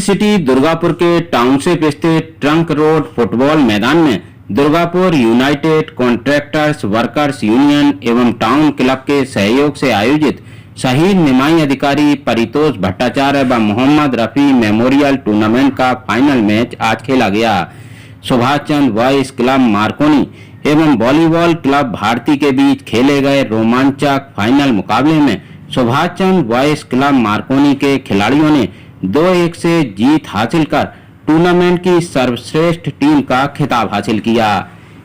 City Durgapur के township स्थित trunk road football मैदान में Durgapur United contractors workers union एवं टाउन क्लब के सहयोग से आयोजित शहीद निमाई अधिकारी परितोष भट्टाचार्य व मोहम्मद रफी मेमोरियल टूर्नामेंट का फाइनल मैच आज खेला गया। Subhash Chandra boys club Markovnikov एवं वॉलीबॉल क्लब भारती के बीच खेले गए रोमांचक फाइनल मुकाबले में Subhash Chandra boys club Markovnikov के खिलाड़ियों ने 2-1 से जीत हासिल कर टूर्नामेंट की सर्वश्रेष्ठ टीम का खिताब हासिल किया।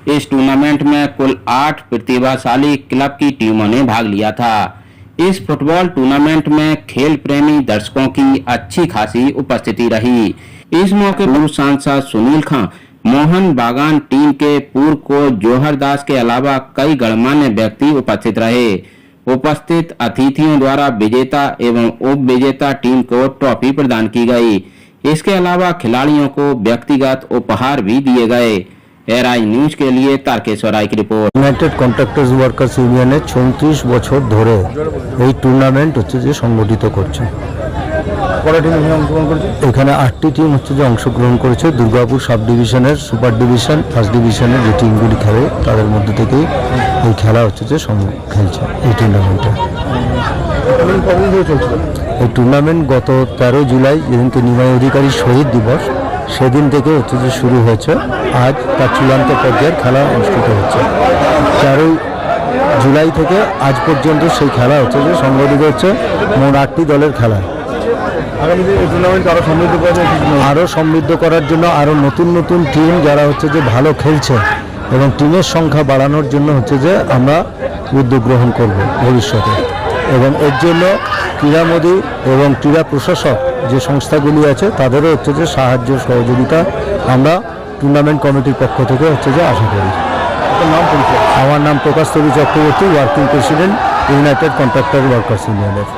इस टूर्नामेंट में कुल 8 प्रतिभाशाली क्लब की टीमों ने भाग लिया था। इस फुटबॉल टूर्नामेंट में खेल प्रेमी दर्शकों की अच्छी खासी उपस्थिति रही। इस मौके पर सांसद सुनील खां, मोहन बागान टीम के पूर्व कोच जौहर दास के अलावा कई गणमान्य व्यक्ति उपस्थित रहे। उपस्थित अतिथियों द्वारा विजेता एवं उप विजेता टीम को ट्रॉफी प्रदान की गई। इसके अलावा खिलाड़ियों को व्यक्तिगत उपहार भी दिए गए। एआरआई न्यूज के लिए तारकेश्वर राय की report. United contractors workers union 34 বছর ধরে এই টুর্নামেন্ট হচ্ছে যে সংগঠিত করছে। এখানে 8টি টিম হচ্ছে যে অংশগ্রহণ করেছে। দুর্গাপুর সাব ডিভিশনের সুপার ডিভিশন ফার্স্ট ডিভিশনের যে টিমগুলি খেলে তাদের মধ্যে থেকেই এই খেলা হচ্ছে যে খেলছে এই টুর্নামেন্টে। এই টুর্নামেন্ট গত 13 জুলাই যেদিনকে নিমাই অধিকারী শহীদ দিবস সেদিন থেকে হচ্ছে যে শুরু হয়েছে। আজ তার চূড়ান্ত পর্যায়ের খেলা অনুষ্ঠিত হচ্ছে। 13 জুলাই থেকে আজ পর্যন্ত সেই খেলা হচ্ছে যে সংগঠিত হচ্ছে মোট 8টি দলের খেলা। আরও সমৃদ্ধ করার জন্য আরও নতুন নতুন টিম যারা হচ্ছে যে ভালো খেলছে এবং টিমের সংখ্যা বাড়ানোর জন্য হচ্ছে যে আমরা উদ্যোগ গ্রহণ করব ভবিষ্যতে। এবং এর জন্য ক্রীড়ামোদী এবং ক্রীড়া প্রশাসক যে সংস্থাগুলি আছে তাদেরও হচ্ছে যে সাহায্য সহযোগিতা আমরা টুর্নামেন্ট কমিটির পক্ষ থেকে হচ্ছে যে আশা করি। আমার নাম Prakash Chakraborty, working president united contractor workers ইউনিয়নের।